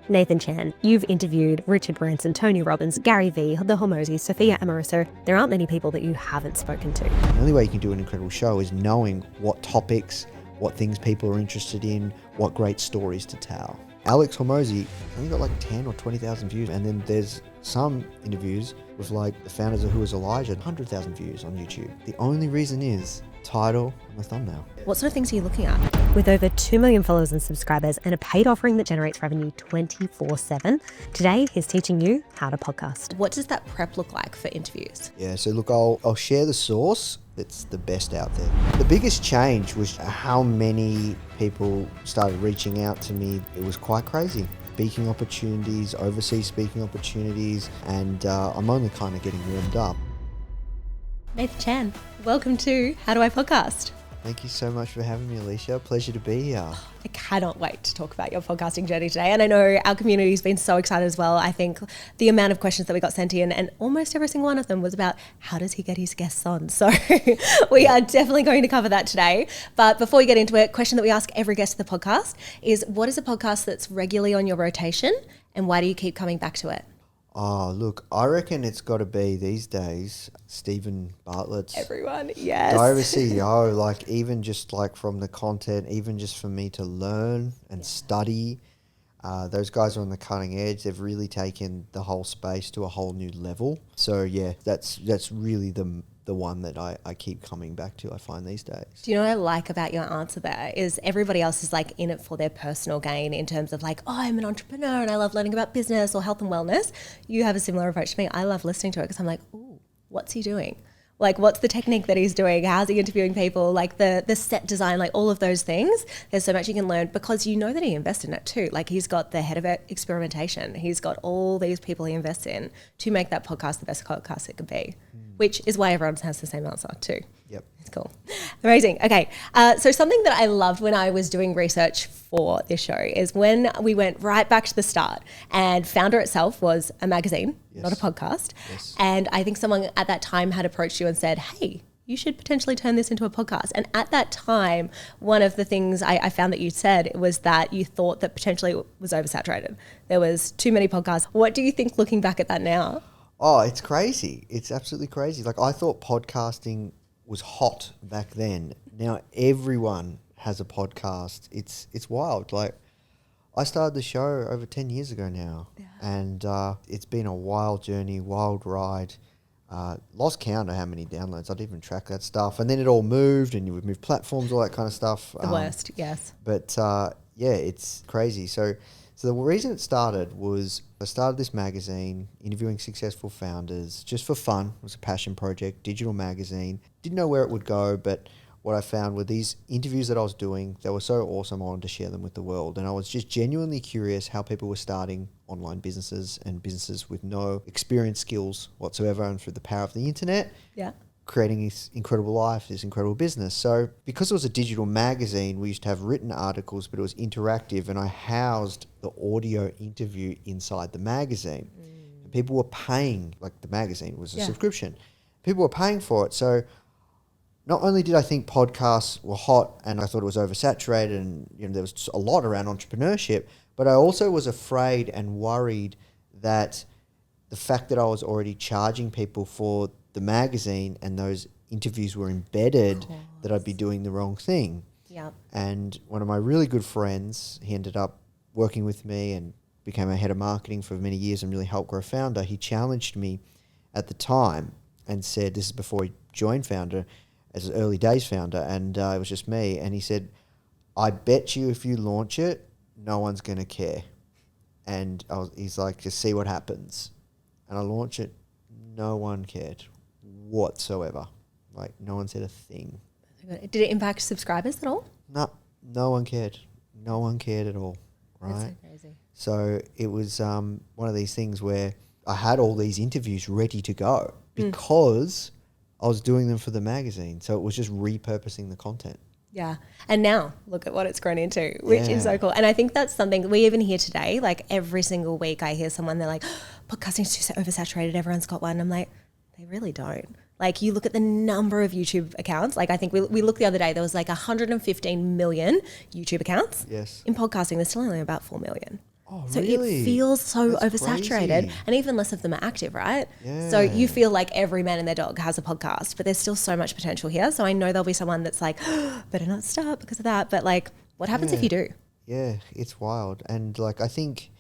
Nathan Chan, you've interviewed Richard Branson, Tony Robbins, Gary Vee, the Hormozi, Sophia Amoruso. There aren't many people that you haven't spoken to. The only way you can do an incredible show is knowing what topics, what things people are interested in, what great stories to tell. Alex Hormozi only got like 10 or 20,000 views. And then there's some interviews with like the founders of Who is Elijah, 100,000 views on YouTube. The only reason is title and the thumbnail. What sort of things are you looking at? With over 2 million followers and subscribers and a paid offering that generates revenue 24/7, today he's teaching you how to podcast. What does that prep look like for interviews? Yeah, so look, I'll share the source that's the best out there. The biggest change was how many people started reaching out to me. It was quite crazy. Speaking opportunities, overseas speaking opportunities, and I'm only kind of getting warmed up. Nathan Chan, welcome to How Do I Podcast? Thank you so much for having me, Alicia. Pleasure to be here. I cannot wait to talk about your podcasting journey today. And I know our community's been so excited as well. I think the amount of questions that we got sent in, and almost every single one of them was about how does he get his guests on? So we are definitely going to cover that today. But before we get into it, a question that we ask every guest of the podcast is, what is a podcast that's regularly on your rotation and why do you keep coming back to it? Oh, look, I reckon it's got to be these days, Stephen Bartlett's Everyone, yes. Diary of a CEO, like even just like from the content, even just for me to learn and study. Those guys are on the cutting edge. They've really taken the whole space to a whole new level. So yeah, that's really the one that I keep coming back to, I find these days. Do you know what I like about your answer there is everybody else is like in it for their personal gain in terms of like, oh, I'm an entrepreneur and I love learning about business or health and wellness. You have a similar approach to me. I love listening to it because I'm like, ooh, what's he doing? Like, what's the technique that he's doing? How's he interviewing people? Like the set design, like all of those things. There's so much you can learn because you know that he invested in it too. Like he's got the head of experimentation. He's got all these people he invests in to make that podcast the best podcast it could be, which is why everyone has the same answer too. Yep. It's cool. Amazing. Okay. So something that I loved when I was doing research for this show is when we went right back to the start and Foundr itself was a magazine, Yes. not a podcast. Yes. And I think someone at that time had approached you and said, hey, you should potentially turn this into a podcast. And at that time, one of the things I found that you said was that you thought that potentially it was oversaturated. There was too many podcasts. What do you think looking back at that now? Oh, it's crazy. It's absolutely crazy. Like I thought podcasting was hot back then. Now everyone has a podcast. It's wild. Like I started the show over 10 years ago now, and it's been a wild journey, wild ride. Lost count of how many downloads. I didn't even track that stuff. And then it all moved, and you would move platforms, all that kind of stuff. The worst, yes. But yeah, it's crazy. So the reason it started was I started this magazine, interviewing successful founders, just for fun. It was a passion project, digital magazine. Didn't know where it would go, but what I found were these interviews that I was doing, they were so awesome, I wanted to share them with the world. And I was just genuinely curious how people were starting online businesses and businesses with no experience, skills whatsoever, and through the power of the internet, creating this incredible life, this incredible business. So because it was a digital magazine, we used to have written articles, but it was interactive, and I housed the audio interview inside the magazine. And people were paying, like the magazine was a subscription. People were paying for it. So not only did I think podcasts were hot and I thought it was oversaturated and there was a lot around entrepreneurship, but I also was afraid and worried that the fact that I was already charging people for the magazine and those interviews were embedded, that I'd be doing the wrong thing. Yep. And one of my really good friends, he ended up working with me and became a head of marketing for many years and really helped grow Foundr. He challenged me at the time and said, this is before he joined Foundr, as an early days Foundr, and it was just me. And he said, I bet you if you launch it, no one's going to care. And he's like, just see what happens. And I launched it. No one cared whatsoever. Like no one said a thing. Did it impact subscribers at all? No one cared. No one cared at all. Right? That's so crazy. So it was one of these things where I had all these interviews ready to go because I was doing them for the magazine. So it was just repurposing the content. Yeah. And now look at what it's grown into, which is so cool. And I think that's something we even hear today, like every single week I hear someone, they're like, podcasting's too oversaturated. Everyone's got one. I'm like, they really don't. Like you look at the number of YouTube accounts. Like I think we looked the other day, there was like 115 million YouTube accounts. Yes. In podcasting, there's still only about 4 million. Oh, So really? it feels so That's oversaturated, crazy. and even less of them are active, right? Yeah. So you feel like every man and their dog has a podcast, but there's still so much potential here. So I know there'll be someone that's like, better not start because of that. But like, what happens if you do? Yeah, it's wild. And like, I think,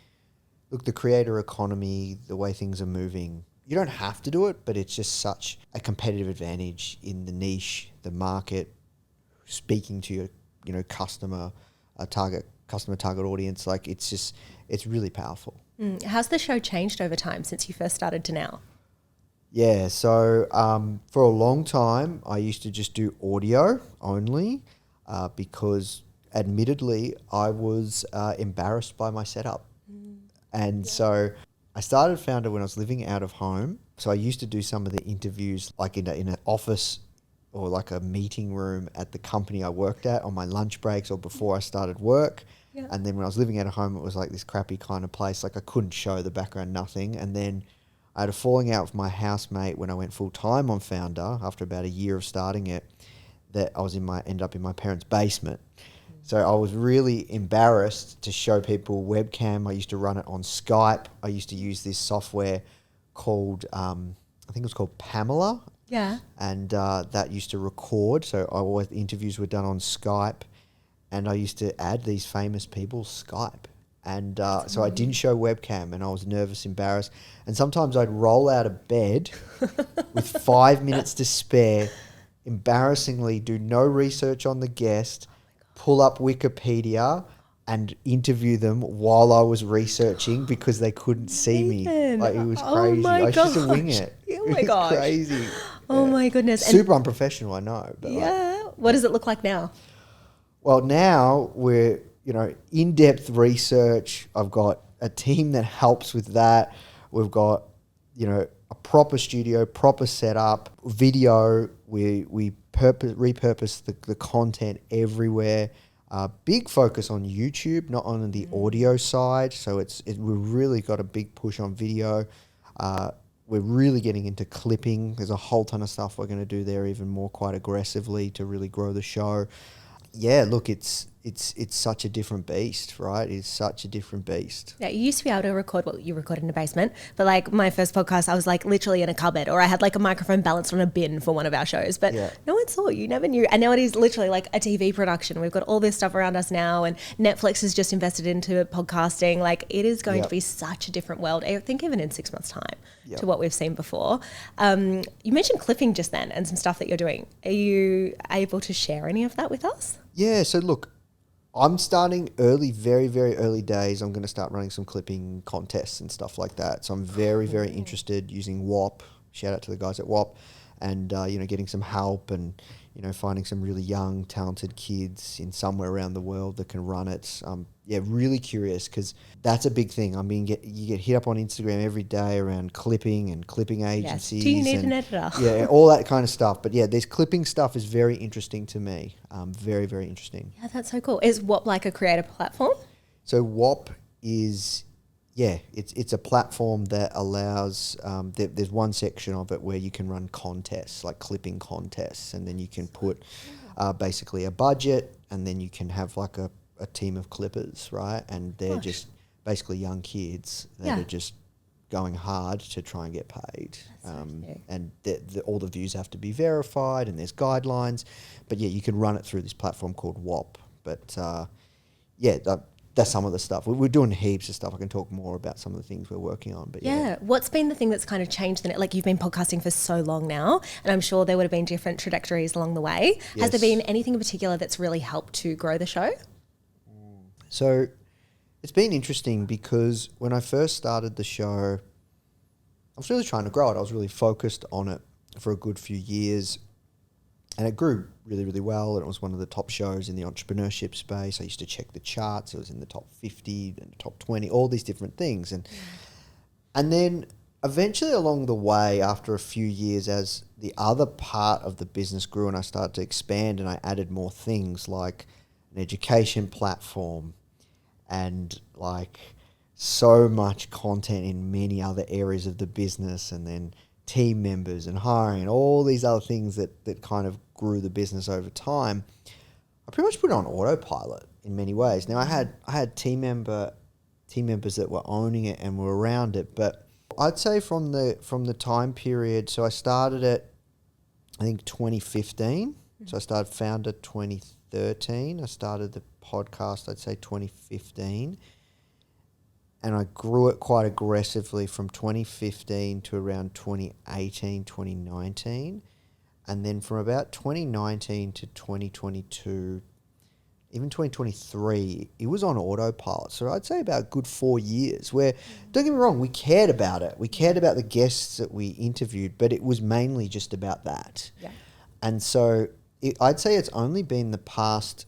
look, the creator economy, the way things are moving, you don't have to do it, but it's just such a competitive advantage in the niche, the market, speaking to your, customer target audience. Like, it's really powerful. How's the show changed over time since you first started to now? Yeah, so for a long time, I used to just do audio only because, admittedly, I was embarrassed by my setup. And so I started Foundr when I was living out of home. So I used to do some of the interviews like in an office or like a meeting room at the company I worked at on my lunch breaks or before I started work. Yeah. And then when I was living out of home, it was like this crappy kind of place. Like I couldn't show the background, nothing. And then I had a falling out with my housemate when I went full time on Foundr after about a year of starting it, that I was ended up in my parents' basement. So I was really embarrassed to show people webcam. I used to run it on Skype. I used to use this software called, I think it was called Pamela. Yeah. And that used to record. So the interviews were done on Skype. And I used to add these famous people's Skype. And so I didn't show webcam, and I was nervous, embarrassed. And sometimes I'd roll out of bed with 5 minutes to spare, embarrassingly do no research on the guest, pull up Wikipedia and interview them while I was researching because they couldn't see me. Like, it was crazy. I used to wing it. Oh my gosh. Crazy. Oh my goodness. Super unprofessional, I know. But yeah. What does it look like now? Well, now we're, in-depth research. I've got a team that helps with that. We've got, a proper studio, proper setup, video. We repurpose the content everywhere. Big focus on YouTube, not on the audio side. So we've really got a big push on video. We're really getting into clipping. There's a whole ton of stuff we're going to do there even more quite aggressively to really grow the show. Yeah, look, it's such a different beast, right? It's such a different beast. Yeah, you used to be able to record, well, you recorded in a basement, but like my first podcast, I was like literally in a cupboard, or I had like a microphone balanced on a bin for one of our shows, but no one saw, you never knew. And now it is literally like a TV production. We've got all this stuff around us now, and Netflix has just invested into podcasting. Like, it is going to be such a different world, I think even in 6 months' time to what we've seen before. You mentioned clipping just then and some stuff that you're doing. Are you able to share any of that with us? Yeah, so look, I'm starting early, very, very early days. I'm going to start running some clipping contests and stuff like that. So I'm very, very interested using WAP. Shout out to the guys at WAP, and getting some help and finding some really young, talented kids in somewhere around the world that can run it. Really curious because that's a big thing. I mean, you get hit up on Instagram every day around clipping and clipping agencies. Yes. Do you need an editor? Yeah, all that kind of stuff. But yeah, this clipping stuff is very interesting to me. Very, very interesting. Yeah, that's so cool. Is WAP like a creator platform? So WAP is, it's a platform that allows, there's one section of it where you can run contests, like clipping contests, and then you can put basically a budget, and then you can have like a team of clippers, right? And they're just basically young kids that are just going hard to try and get paid. And all the views have to be verified, and there's guidelines. But yeah, you can run it through this platform called WAP. But that's some of the stuff. We're doing heaps of stuff. I can talk more about some of the things we're working on. But what's been the thing that's kind of changed? Like, you've been podcasting for so long now, and I'm sure there would have been different trajectories along the way. Has there been anything in particular that's really helped to grow the show? So it's been interesting because when I first started the show, I was really trying to grow it. I was really focused on it for a good few years, and it grew really, really well. And it was one of the top shows in the entrepreneurship space. I used to check the charts. It was in the top 50 and the top 20, all these different things. And then eventually along the way, after a few years, as the other part of the business grew and I started to expand and I added more things like an education platform and like so much content in many other areas of the business, and then team members and hiring and all these other things that kind of grew the business over time, I pretty much put it on autopilot in many ways. Now I had team team members that were owning it and were around it. But I'd say from the time period, so I started it, I think 2015. So I started Foundr 2013. I started the podcast, I'd say 2015. And I grew it quite aggressively from 2015 to around 2018, 2019. And then from about 2019 to 2022, even 2023, it was on autopilot. So I'd say about a good 4 years where, don't get me wrong, we cared about it. We cared about the guests that we interviewed, but it was mainly just about that. Yeah. And so I'd say it's only been the past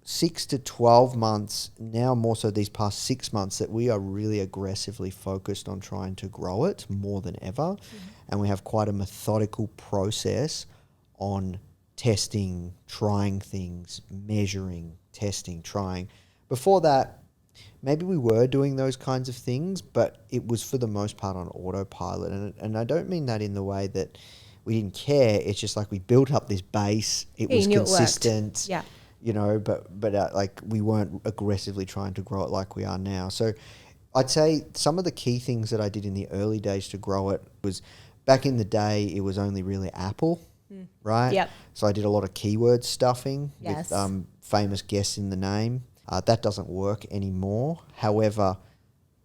6 to 12 months, now more so these past 6 months, that we are really aggressively focused on trying to grow it more than ever. And we have quite a methodical process on testing, trying things, measuring, testing, trying. Before that, maybe we were doing those kinds of things, but it was for the most part on autopilot. And I don't mean that in the way that we didn't care. It's just like we built up this base. It was consistent. Yeah. You know, but like we weren't aggressively trying to grow it like we are now. So I'd say some of the key things that I did in the early days to grow it was, back in the day, it was only really Apple, right? Yep. So I did a lot of keyword stuffing Yes. with famous guests in the name. That doesn't work anymore. However,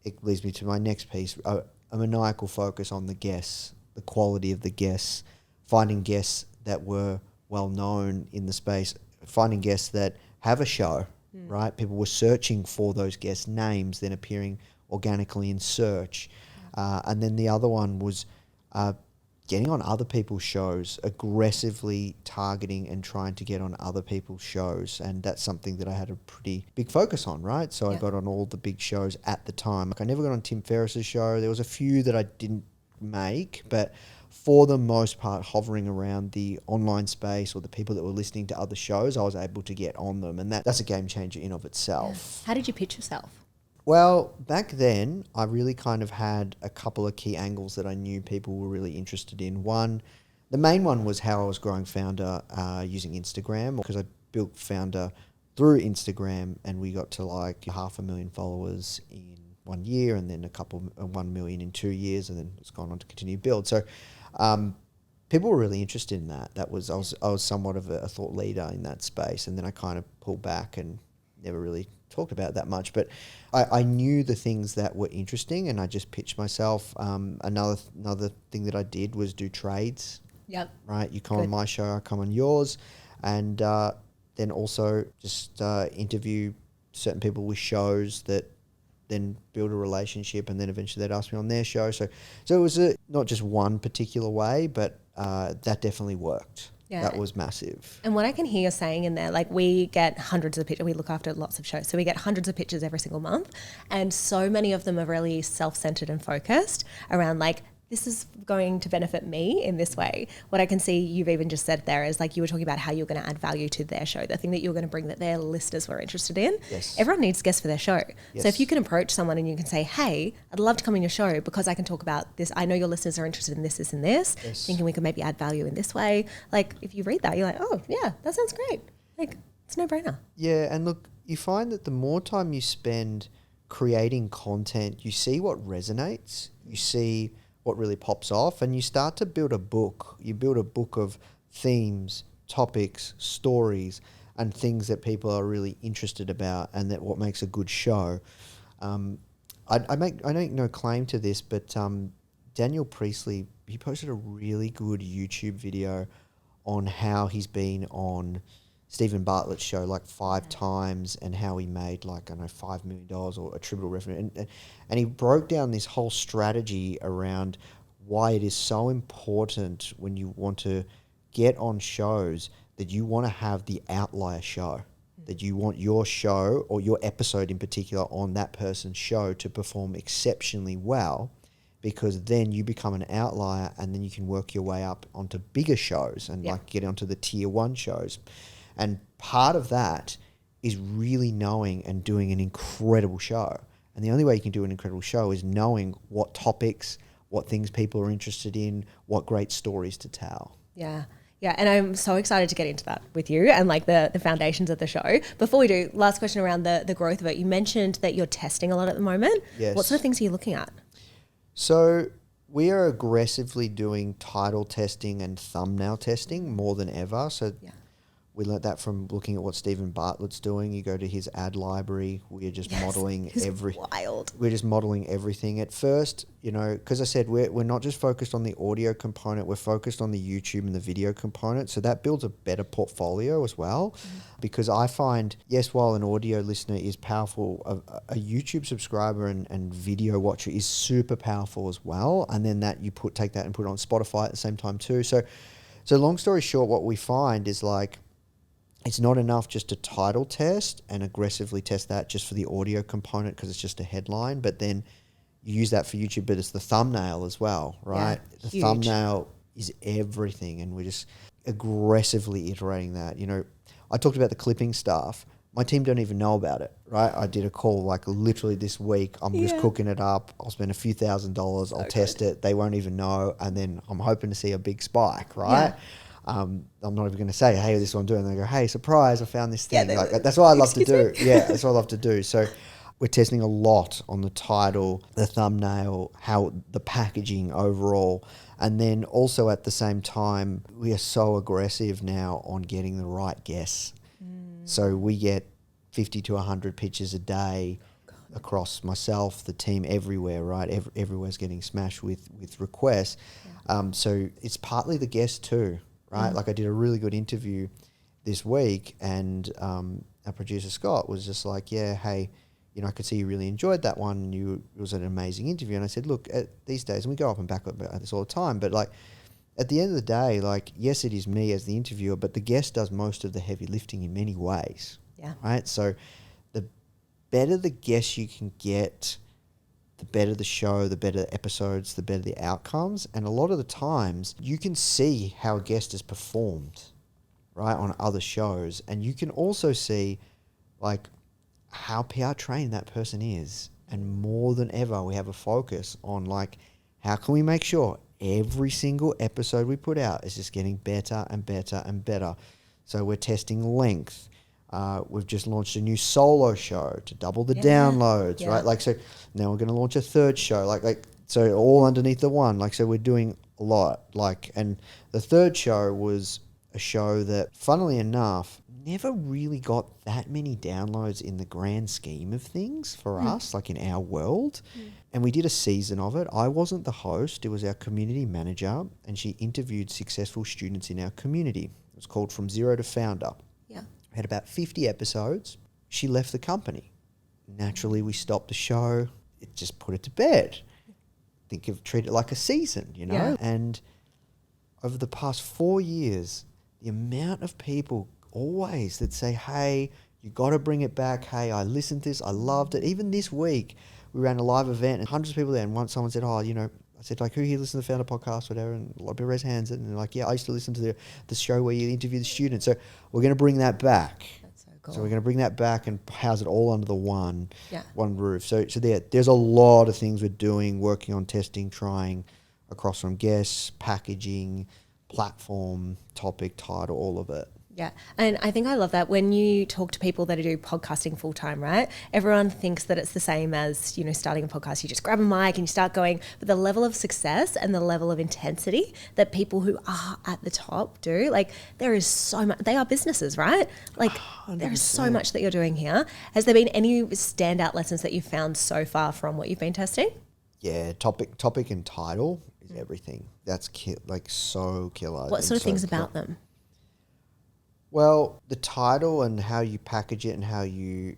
it leads me to my next piece, a maniacal focus on the guests, the quality of the guests, finding guests that were well known in the space, finding guests that have a show, right? People were searching for those guests' names, then appearing organically in search. And then the other one was getting on other people's shows, aggressively targeting and trying to get on other people's shows. And that's something that I had a pretty big focus on, right? So I got on all the big shows at the time. Like I never got on Tim Ferriss's show. There was a few that I didn't make, but for the most part, hovering around the online space or the people that were listening to other shows, I was able to get on them. And that's a game changer in of itself. How did you pitch yourself? Well, back then, I really kind of had a couple of key angles that I knew people were really interested in. One, the main one was how I was growing Foundr using Instagram, because I built Foundr through Instagram and we got to like 500,000 followers in 1 year and then 1 million in 2 years, and then it's gone on to continue to build. So people were really interested in that. I was somewhat of a thought leader in that space, and then I kind of pulled back and never really talked about it that much. But I knew the things that were interesting, and I just pitched myself. Another thing that I did was do trades. Yep. Right, you come on my show, I come on yours, and then also just interview certain people with shows that then build a relationship, and then eventually they'd ask me on their show. So it was not just one particular way, but that definitely worked. Yeah. That was massive. And what I can hear you saying in there, like we get hundreds of pitches, we look after lots of shows. So we get hundreds of pitches every single month. And so many of them are really self-centered and focused around like, this is going to benefit me in this way. What I can see you've even just said there is like you were talking about how you're going to add value to their show, the thing that you're going to bring that their listeners were interested in. Yes. Everyone needs guests for their show. Yes. So if you can approach someone and you can say, hey, I'd love to come on your show because I can talk about this. I know your listeners are interested in this, and this. Yes. Thinking we can maybe add value in this way. Like if you read that, you're like, oh yeah, that sounds great. Like it's a no-brainer. Yeah, and look, you find that the more time you spend creating content, you see what resonates, you see what really pops off, and you start to build a book. You build a book of themes, topics, stories, and things that people are really interested about, and that what makes a good show. I make no claim to this, but Daniel Priestley, he posted a really good YouTube video on how he's been on Stephen Bartlett's show like 5 times, and how he made like, I don't know, $5 million or attributable revenue. And he broke down this whole strategy around why it is so important when you want to get on shows that you want to have the outlier show, that you want your show or your episode in particular on that person's show to perform exceptionally well, because then you become an outlier, and then you can work your way up onto bigger shows and like get onto the tier 1 shows. And part of that is really knowing and doing an incredible show. And the only way you can do an incredible show is knowing what topics, what things people are interested in, what great stories to tell. Yeah. Yeah, and I'm so excited to get into that with you and like the foundations of the show. Before we do, last question around the growth of it. You mentioned that you're testing a lot at the moment. Yes. What sort of things are you looking at? So we are aggressively doing title testing and thumbnail testing more than ever. So Yeah. we learnt that from looking at what Stephen Bartlett's doing. You go to his ad library. We're just modeling wild. We're just modeling everything. At first, you know, because I said we're not just focused on the audio component. We're focused on the YouTube and the video component. So that builds a better portfolio as well. Because I find, yes, while an audio listener is powerful, a YouTube subscriber and video watcher is super powerful as well. And then that you take that and put it on Spotify at the same time too. So long story short, what we find is like, it's not enough just to title test and aggressively test that just for the audio component because it's just a headline, but then you use that for YouTube, but it's the thumbnail as well, right? Yeah, the huge. Thumbnail is everything, and we're just aggressively iterating that. You know, I talked about the clipping stuff. My team don't even know about it, right? I did a call like literally this week. I'm just cooking it up. I'll spend a few $1,000s. I'll test it. They won't even know. And then I'm hoping to see a big spike, right? Yeah. I'm not even going to say, hey, this is what I'm doing. And they go, hey, surprise, I found this thing. Yeah, like, that's what I love to do. Yeah, that's what I love to do. So we're testing a lot on the title, the thumbnail, how the packaging overall. And then also at the same time, we are so aggressive now on getting the right guests. So we get 50 to 100 pictures a day across myself, the team, everywhere, right? Everywhere's getting smashed with requests. Yeah. So it's partly the guests too, right? Like I did a really good interview this week, and our producer Scott was just like, yeah, hey, you know, I could see you really enjoyed that one, and it was an amazing interview. And I said, look, these days, and we go up and back about this all the time, but like at the end of the day, like, yes, it is me as the interviewer, but the guest does most of the heavy lifting in many ways. Yeah. Right. So the better the guests you can get, the better the show, the better the episodes, the better the outcomes. And a lot of the times you can see how a guest has performed, right, on other shows. And you can also see like how PR trained that person is. And more than ever, we have a focus on like, how can we make sure every single episode we put out is just getting better and better and better. So we're testing length. We've just launched a new solo show to double the downloads, right? Like, so now we're going to launch a third show, like, so all underneath the one, like, so we're doing a lot, like, and the third show was a show that, funnily enough, never really got that many downloads in the grand scheme of things for us, like in our world. And we did a season of it. I wasn't the host. It was our community manager, and she interviewed successful students in our community. It was called From Zero to Foundr. Yeah. Had about 50 episodes. She left the company. Naturally, we stopped the show. It just put it to bed. Treat it like a season, you know? Yeah. And over the past 4 years, the amount of people always that say, hey, you got to bring it back. Hey, I listened to this. I loved it. Even this week, we ran a live event and hundreds of people there. And once someone said, oh, you know, I said, like, who here listens to the Foundr podcast, whatever? And a lot of people raise hands. And they're like, yeah, I used to listen to the show where you interview the students. So we're going to bring that back. That's so cool. So we're going to bring that back and house it all under the one roof. So there's a lot of things we're doing, working on testing, trying across from guests, packaging, platform, topic, title, all of it. Yeah. And I think I love that when you talk to people that do podcasting full time, right? Everyone thinks that it's the same as, you know, starting a podcast. You just grab a mic and you start going. But the level of success and the level of intensity that people who are at the top do, like there is so much, they are businesses, right? Like 100%. There is so much that you're doing here. Has there been any standout lessons that you've found so far from what you've been testing? Yeah. Topic and title is everything. That's so killer. What sort of things about them? Well, the title and how you package it and how you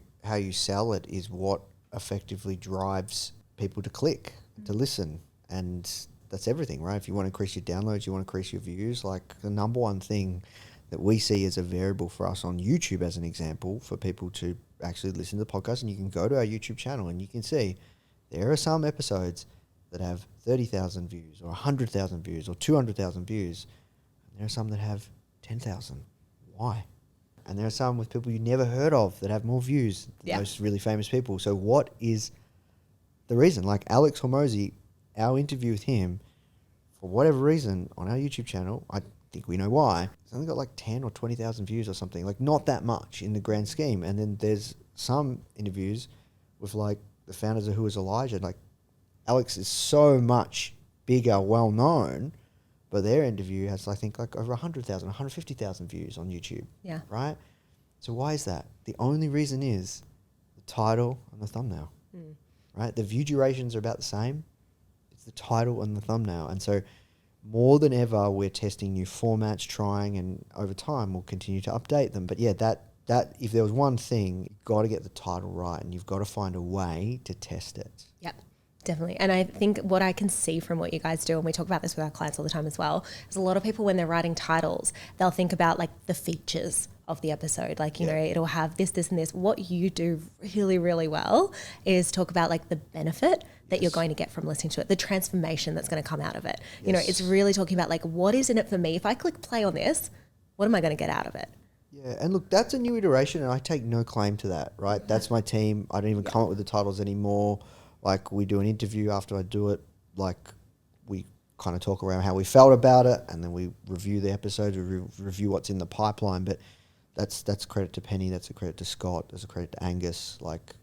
sell it is what effectively drives people to click, to listen. And that's everything, right? If you want to increase your downloads, you want to increase your views, like the number one thing that we see as a variable for us on YouTube, as an example, for people to actually listen to the podcast, and you can go to our YouTube channel and you can see there are some episodes that have 30,000 views or 100,000 views or 200,000 views. And there are some that have 10,000. Why? And there are some with people you never heard of that have more views than those really famous people. So what is the reason? Like Alex Hormozi, our interview with him, for whatever reason, on our YouTube channel, think we know why. It's only got like 10 or 20,000 views or something, like not that much in the grand scheme. And then there's some interviews with like the founders of Who is Elijah, like Alex is so much bigger, well known, but their interview has, I think, like over 100,000, 150,000 views on YouTube. Yeah. Right? So why is that? The only reason is the title and the thumbnail. Right? The view durations are about the same. It's the title and the thumbnail. And so more than ever, we're testing new formats, trying, and over time we'll continue to update them. But yeah, that if there was one thing, you've got to get the title right and you've got to find a way to test it. Yep. Definitely. And I think what I can see from what you guys do, and we talk about this with our clients all the time as well, is a lot of people when they're writing titles, they'll think about like the features of the episode. Like, you know, it'll have this, this, and this. What you do really, really well is talk about like the benefit that you're going to get from listening to it, the transformation that's going to come out of it. You know, it's really talking about like, what is in it for me? If I click play on this, what am I going to get out of it? Yeah, and look, that's a new iteration and I take no claim to that, right? That's my team. I don't even come up with the titles anymore. Like we do an interview after I do it, like we kind of talk around how we felt about it and then we review the episodes, we review what's in the pipeline. But that's credit to Penny, that's a credit to Scott, that's a credit to Angus. Like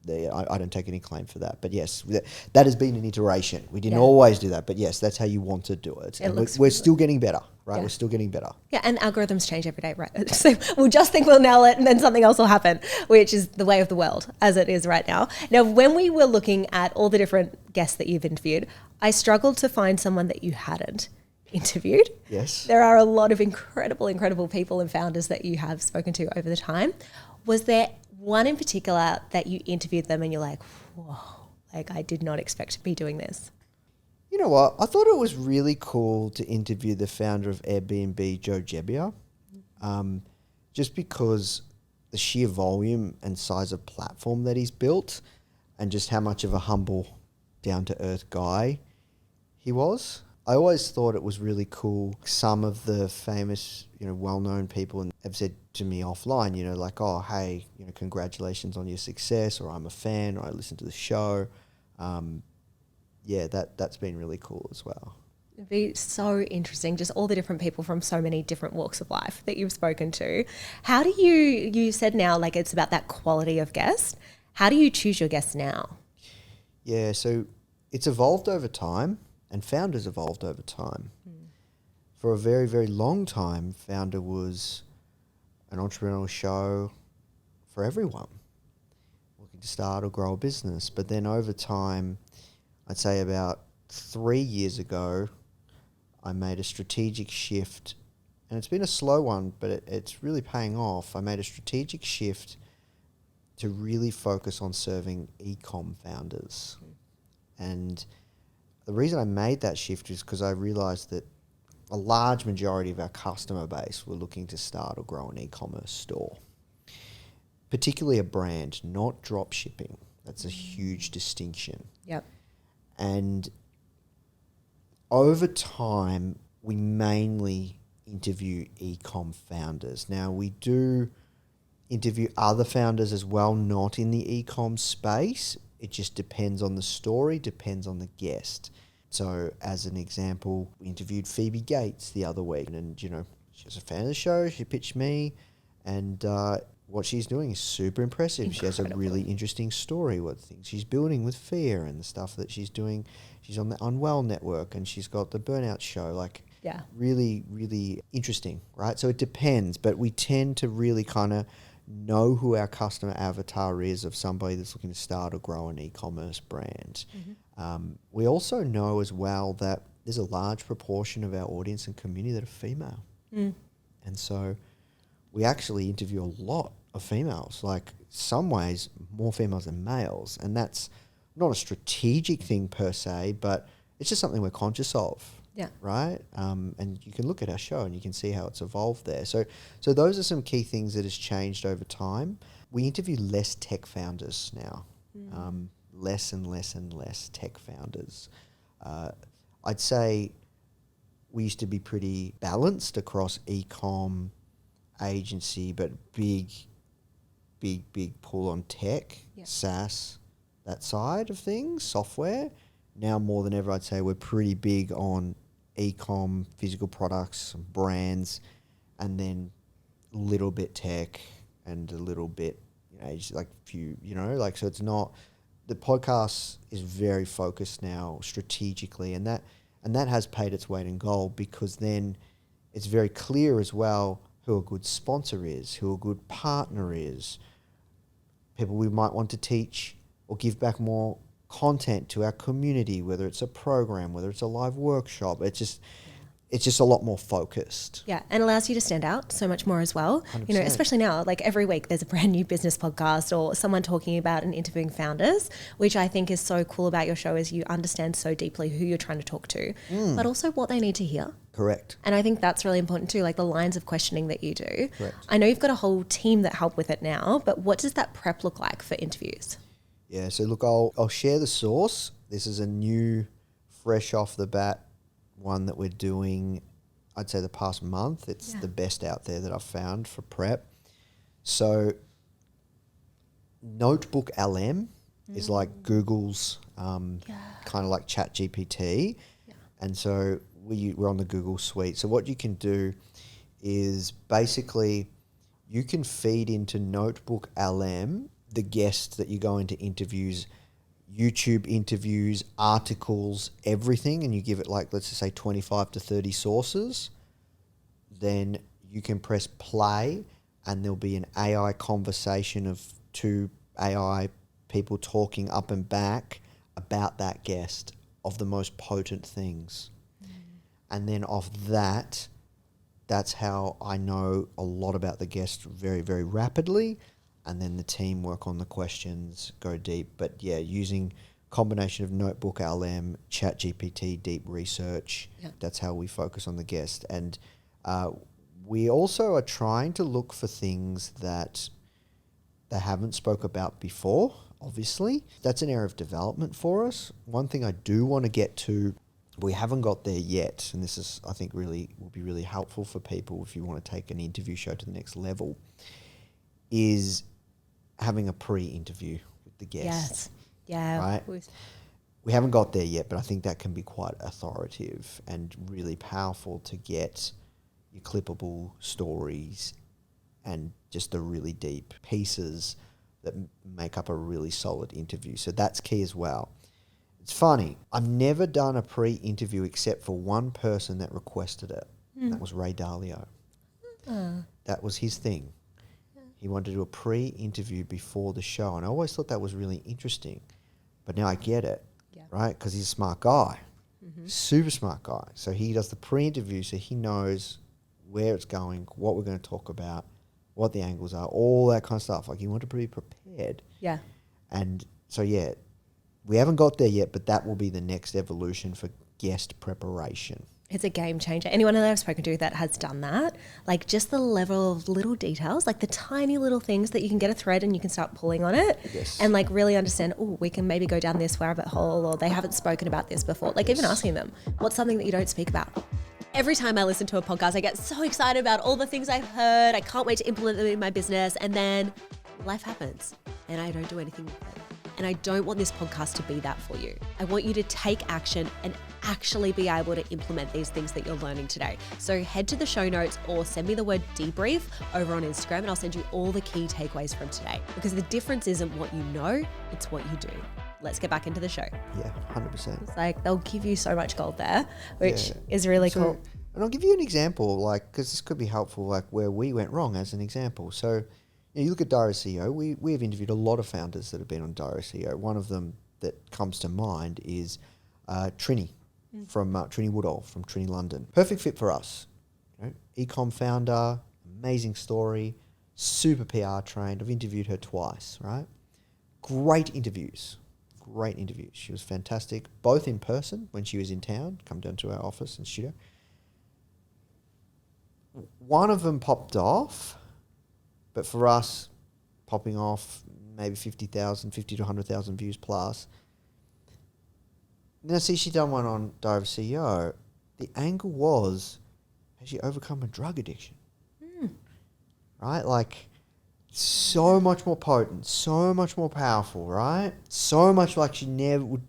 I don't take any claim for that. But yes, that has been an iteration. We didn't always do that, but yes, that's how you want to do it. And we're still getting better, right? We're still getting better. Yeah, and algorithms change every day, right? So we'll just think we'll nail it and then something else will happen, which is the way of the world as it is right now. Now, when we were looking at all the different guests that you've interviewed, I struggled to find someone that you hadn't interviewed. Yes. There are a lot of incredible people and founders that you have spoken to over the time. Was there one in particular that you interviewed them and you're like, whoa, like I did not expect to be doing this? You know what? I thought it was really cool to interview the founder of Airbnb, Joe Gebbia, just because the sheer volume and size of platform that he's built and just how much of a humble, down-to-earth guy he was. I always thought it was really cool. Some of the famous, you know, well-known people have said to me offline, you know, like, oh, hey, you know, congratulations on your success, or I'm a fan, or I listen to the show. Yeah, that's been really cool as well. It'd be so interesting, just all the different people from so many different walks of life that you've spoken to. How do you said now, like it's about that quality of guest. How do you choose your guests now? Yeah, so it's evolved over time. And Foundr's evolved over time. For a very, very long time, Foundr was an entrepreneurial show for everyone looking to start or grow a business. But then over time, I'd say about 3 years ago, I made a strategic shift. And it's been a slow one, but it's really paying off. I made a strategic shift to really focus on serving e-com founders. And the reason I made that shift is because I realized that a large majority of our customer base were looking to start or grow an e-commerce store, particularly a brand, not drop shipping. That's a huge distinction. Yep. And over time, we mainly interview e-com founders. Now, we do interview other founders as well, not in the e-com space. It just depends on the story, depends on the guest. So as an example, we interviewed Phoebe Gates the other week and you know, she was a fan of the show. She pitched me and what she's doing is super impressive. Incredible. She has a really interesting story, what things she's building with fear and the stuff that she's doing. She's on the Unwell Network and she's got the Burnout Show. Like really, really interesting, right? So it depends, but we tend to really kind of know who our customer avatar is of somebody that's looking to start or grow an e-commerce brand. We also know as well that there's a large proportion of our audience and community that are female. And so we actually interview a lot of females, like some ways more females than males. And that's not a strategic thing per se, but it's just something we're conscious of. Yeah. Right. And you can look at our show and you can see how it's evolved there. So those are some key things that has changed over time. We interview less tech founders now, less and less and less tech founders. I'd say we used to be pretty balanced across e-com, agency, but big pull on tech, SaaS, that side of things, software. Now more than ever, I'd say we're pretty big on e-com, physical products, brands, and then a little bit tech and a little bit, just like few, like, so it's not, the podcast is very focused now strategically, and that has paid its weight in gold, because then it's very clear as well who a good sponsor is, who a good partner is, people we might want to teach or give back more content to our community, whether it's a program, whether it's a live workshop. It's just a lot more focused. Yeah, and allows you to stand out so much more as well. 100%. Especially now, like every week there's a brand new business podcast or someone talking about and interviewing founders, which I think is so cool about your show, is you understand so deeply who you're trying to talk to, but also what they need to hear. Correct. And I think that's really important too, like the lines of questioning that you do. Correct. I know you've got a whole team that help with it now, but what does that prep look like for interviews? Yeah, so look, I'll share the source. This is a new, fresh off the bat one that we're doing, I'd say the past month. It's the best out there that I've found for prep. So Notebook LM is like Google's kind of like ChatGPT. Yeah. And so we're on the Google suite. So what you can do is basically you can feed into Notebook LM the guests that you go into interviews, YouTube interviews, articles, everything, and you give it like, let's just say 25 to 30 sources, then you can press play and there'll be an AI conversation of two AI people talking up and back about that guest of the most potent things. And then off that, that's how I know a lot about the guest very, very rapidly. And then the team work on the questions, go deep. But yeah, using combination of Notebook LM, ChatGPT, deep research, that's how we focus on the guest. And we also are trying to look for things that they haven't spoke about before, obviously. That's an area of development for us. One thing I do want to get to, we haven't got there yet, and this is, I think, really will be really helpful for people if you want to take an interview show to the next level, is having a pre-interview with the guests. Yes. Yeah. Right? We haven't got there yet, but I think that can be quite authoritative and really powerful to get your clippable stories and just the really deep pieces that make up a really solid interview. So that's key as well. It's funny, I've never done a pre-interview except for one person that requested it. That was Ray Dalio. That was his thing. He wanted to do a pre-interview before the show, and I always thought that was really interesting. But now I get it, right? Because he's a smart guy, super smart guy. So he does the pre-interview so he knows where it's going, what we're going to talk about, what the angles are, all that kind of stuff. Like, you want to be prepared. Yeah. And so, yeah, we haven't got there yet, but that will be the next evolution for guest preparation. It's a game changer. Anyone that I've spoken to that has done that, like just the level of little details, like the tiny little things that you can get a thread and you can start pulling on it and like really understand, oh, we can maybe go down this rabbit hole, or they haven't spoken about this before. Like even asking them, what's something that you don't speak about? Every time I listen to a podcast, I get so excited about all the things I've heard. I can't wait to implement them in my business. And then life happens and I don't do anything with it. And I don't want this podcast to be that for you. I want you to take action and actually be able to implement these things that you're learning today. So head to the show notes or send me the word debrief over on Instagram and I'll send you all the key takeaways from today. Because the difference isn't what you know, it's what you do. Let's get back into the show. Yeah, 100%. It's like they'll give you so much gold there, which is really cool. And I'll give you an example, like, because this could be helpful, like where we went wrong as an example. So you look at Diary CEO, we have interviewed a lot of founders that have been on Diary CEO. One of them that comes to mind is Trini from Trini Woodall from Trini London. Perfect fit for us. E-com founder, amazing story, super PR trained. I've interviewed her twice, right? Great interviews. She was fantastic, both in person when she was in town, come down to our office and studio. One of them popped off, but for us, popping off maybe 50 to 100,000 views plus. Then I see she'd done one on Diary of a CEO. The angle was, has she overcome a drug addiction? Right? Like, so much more potent, so much more powerful, right? So much like she never would...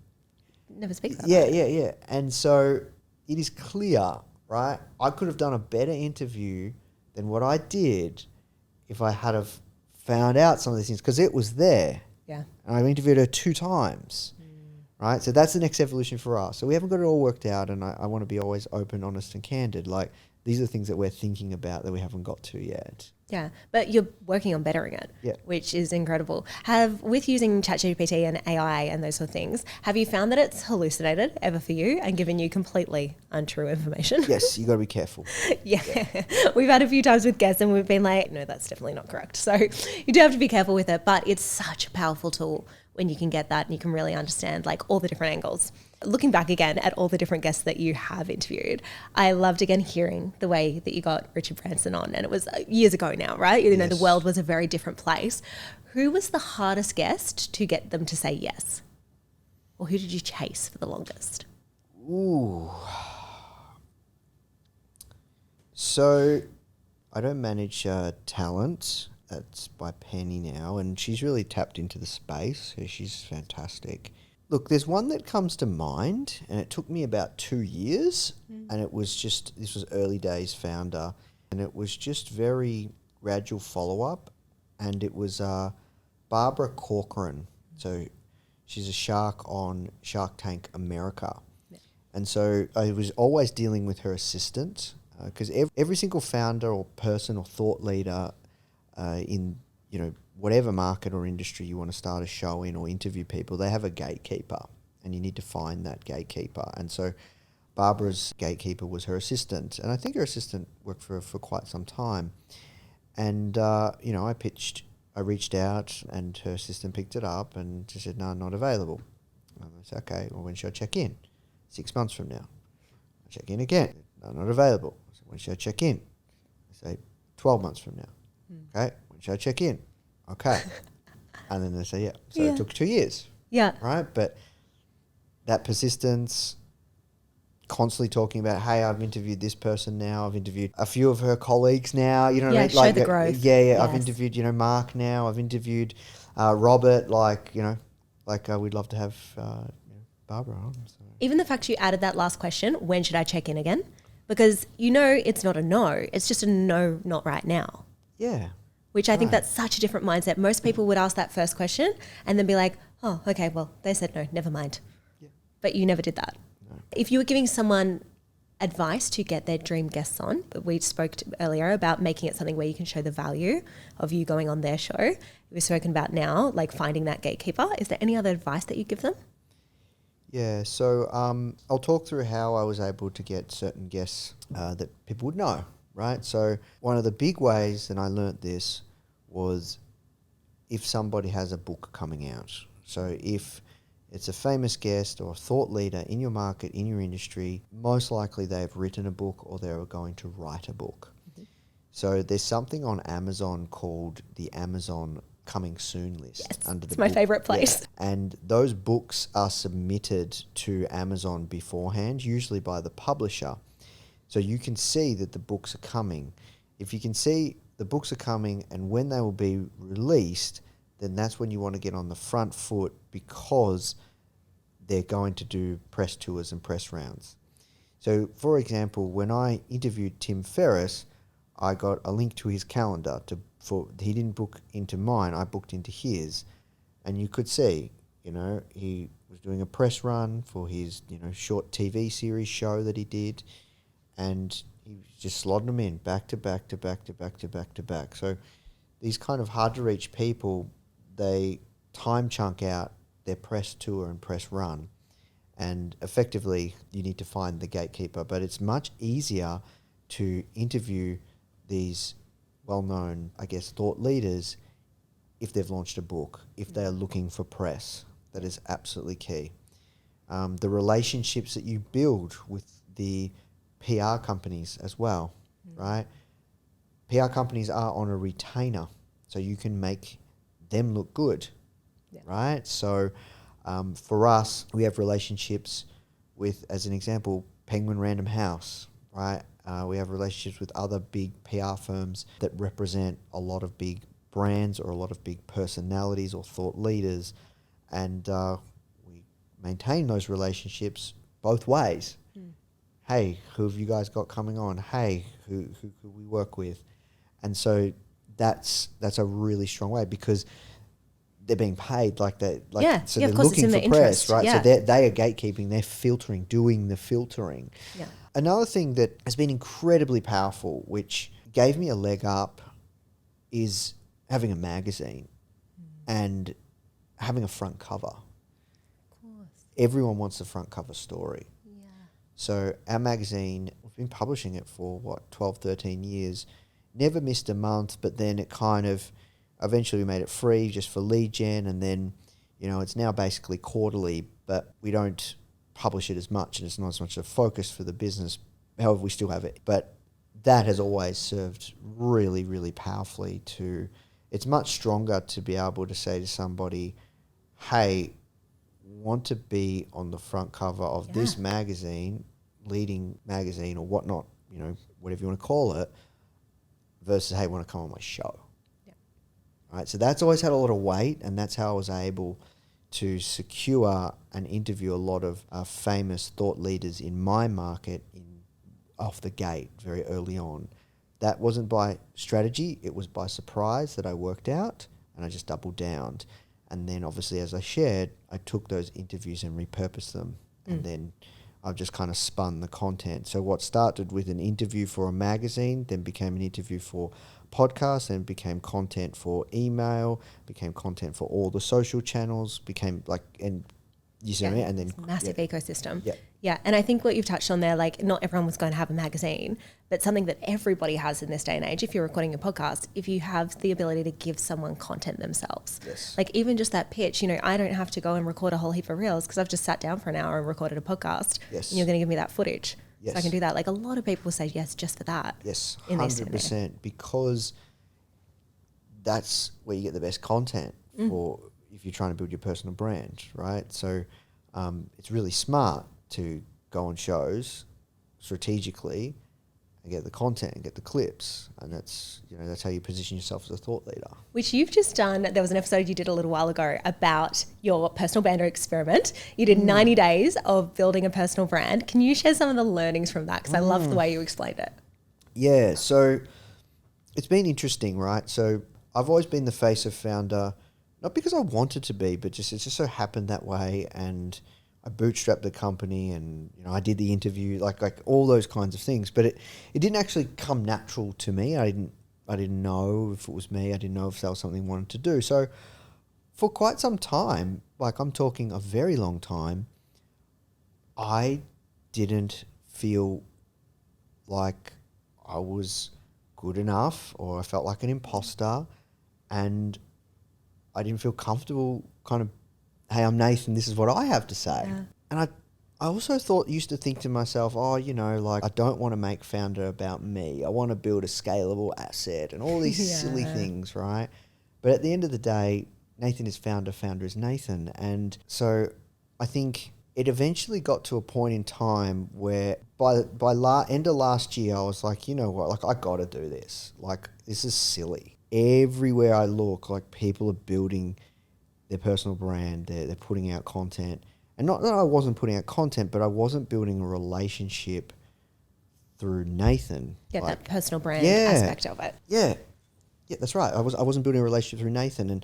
Never speak about that. Yeah. And so it is clear, right? I could have done a better interview than what I did if I had have found out some of these things, because it was there. Yeah. And I've interviewed her 2 times, right? So that's the next evolution for us. So we haven't got it all worked out, and I want to be always open, honest, and candid. Like, these are things that we're thinking about that we haven't got to yet. Yeah, but you're working on bettering it, which is incredible. With using ChatGPT and AI and those sort of things, have you found that it's hallucinated ever for you and given you completely untrue information? Yes, you got to be careful. Yeah. We've had a few times with guests and we've been like, no, that's definitely not correct. So you do have to be careful with it, but it's such a powerful tool when you can get that and you can really understand like all the different angles. Looking back again at all the different guests that you have interviewed, I loved again hearing the way that you got Richard Branson on, and it was years ago now, right? You know, the world was a very different place. Who was the hardest guest to get them to say yes? Or who did you chase for the longest? Ooh. So I don't manage talent. That's by Penny now, and she's really tapped into the space. She's fantastic. Look, there's one that comes to mind, and it took me about 2 years, and it was just, this was early days Foundr, and it was just very gradual follow-up, and it was Barbara Corcoran. So she's a shark on Shark Tank America. Yeah. And so I was always dealing with her assistant, because every single founder or person or thought leader in, you know, whatever market or industry you want to start a show in or interview people, they have a gatekeeper, and you need to find that gatekeeper. And so Barbara's gatekeeper was her assistant, and I think her assistant worked for her for quite some time. And, you know, I reached out, and her assistant picked it up, and she said, no, not available. And I said, okay, well, when should I check in? 6 months from now. I check in again. No, not available. I said, when should I check in? I say, 12 months from now. Okay, when should I check in? Okay. And then they say, yeah. So it took 2 years. Yeah. Right? But that persistence, constantly talking about, hey, I've interviewed this person now. I've interviewed a few of her colleagues now. You know what I mean? Show the growth. Yeah. Yes. I've interviewed, you know, Mark now. I've interviewed Robert. Like, you know, like we'd love to have you know, Barbara on. So. Even the fact you added that last question, when should I check in again? Because you know it's not a no. It's just a no, not right now. Yeah. Which I think that's such a different mindset. Most people would ask that first question and then be like, oh, okay, well, they said no, never mind. Yeah. But you never did that. No. If you were giving someone advice to get their dream guests on, but we spoke earlier about making it something where you can show the value of you going on their show. We've spoken about now, like finding that gatekeeper. Is there any other advice that you give them? Yeah, so I'll talk through how I was able to get certain guests that people would know. Right? So one of the big ways that I learnt this was if somebody has a book coming out. So if it's a famous guest or a thought leader in your market, in your industry, most likely they've written a book or they're going to write a book. Mm-hmm. So there's something on Amazon called the Amazon Coming Soon list. Yes, under the it's my favourite place. Yeah. And those books are submitted to Amazon beforehand, usually by the publisher. So you can see that the books are coming. If you can see the books are coming and when they will be released, then that's when you want to get on the front foot, because they're going to do press tours and press rounds. So, for example, when I interviewed Tim Ferriss, I got a link to his calendar. He didn't book into mine, I booked into his. And you could see, you know, he was doing a press run for his, you know, short TV series show that he did. And he was just slotting them in back to back to back to back to back to back. So these kind of hard to reach people, they time chunk out their press tour and press run. And effectively, you need to find the gatekeeper. But it's much easier to interview these well-known, I guess, thought leaders if they've launched a book, if they're looking for press. That is absolutely key. The relationships that you build with the PR companies as well, right? PR companies are on a retainer, so you can make them look good, right? So for us, we have relationships with, as an example, Penguin Random House, right? We have relationships with other big PR firms that represent a lot of big brands or a lot of big personalities or thought leaders, and we maintain those relationships both ways. hey, who have you guys got coming on? Hey, who could we work with? And so that's a really strong way, because they're being paid like that. Like, Yeah, so yeah, they're of course, it's looking in for their press, interest. right? Yeah. So they are gatekeeping, they're filtering, doing the filtering. Yeah. Another thing that has been incredibly powerful, which gave me a leg up, is having a magazine and having a front cover. Of course. Everyone wants a front cover story. Yeah. So our magazine, we've been publishing it for 12, 13 years. Never missed a month, but then it kind of, eventually we made it free just for lead gen, and then, it's now basically quarterly, but we don't publish it as much, and it's not as much a focus for the business. However, we still have it. But that has always served really, really powerfully it's much stronger to be able to say to somebody, hey, want to be on the front cover of this magazine, leading magazine or whatnot, whatever you want to call it, versus, hey, want to come on my show. Yeah. Right. So that's always had a lot of weight, and that's how I was able to secure and interview a lot of famous thought leaders in my market off the gate very early on. That wasn't by strategy, it was by surprise that I worked out, and I just doubled down. And then obviously, as I shared, I took those interviews and repurposed them. And then I've just kind of spun the content. So what started with an interview for a magazine, then became an interview for podcast, then became content for email, became content for all the social channels, became and you see what I mean? And then massive ecosystem. Yeah. Yeah. And I think what you've touched on there, like, not everyone was going to have a magazine, but something that everybody has in this day and age, if you're recording a podcast, if you have the ability to give someone content themselves. Yes. Like, even just that pitch, I don't have to go and record a whole heap of reels because I've just sat down for an hour and recorded a podcast. Yes. And you're going to give me that footage. Yes. So I can do that. Like, a lot of people say yes just for that. Yes, in 100%, because that's where you get the best content for if you're trying to build your personal brand, right? So it's really smart to go on shows strategically and get the content and get the clips, and that's how you position yourself as a thought leader. Which you've just done. There was an episode you did a little while ago about your personal brand experiment. You did 90 days of building a personal brand. Can you share some of the learnings from that? Because I love the way you explained it. Yeah, so it's been interesting, right? So I've always been the face of Foundr, not because I wanted to be, but it just so happened that way. And I bootstrapped the company, and I did the interview, like all those kinds of things. But it didn't actually come natural to me. I didn't know if it was me. I didn't know if that was something I wanted to do. So for quite some time, like I'm talking a very long time, I didn't feel like I was good enough, or I felt like an imposter, and I didn't feel comfortable kind of, hey, I'm Nathan, this is what I have to say. Yeah. And I also used to think to myself, I don't want to make Foundr about me. I want to build a scalable asset and all these silly things, right? But at the end of the day, Nathan is Foundr, Foundr is Nathan. And so I think it eventually got to a point in time where by end of last year, I was like, you know what, like I got to do this. Like, this is silly. Everywhere I look, like people are building their personal brand, they're putting out content. And not that I wasn't putting out content, but I wasn't building a relationship through Nathan. Yeah, like, that personal brand aspect of it. Yeah. Yeah, that's right. I wasn't building a relationship through Nathan.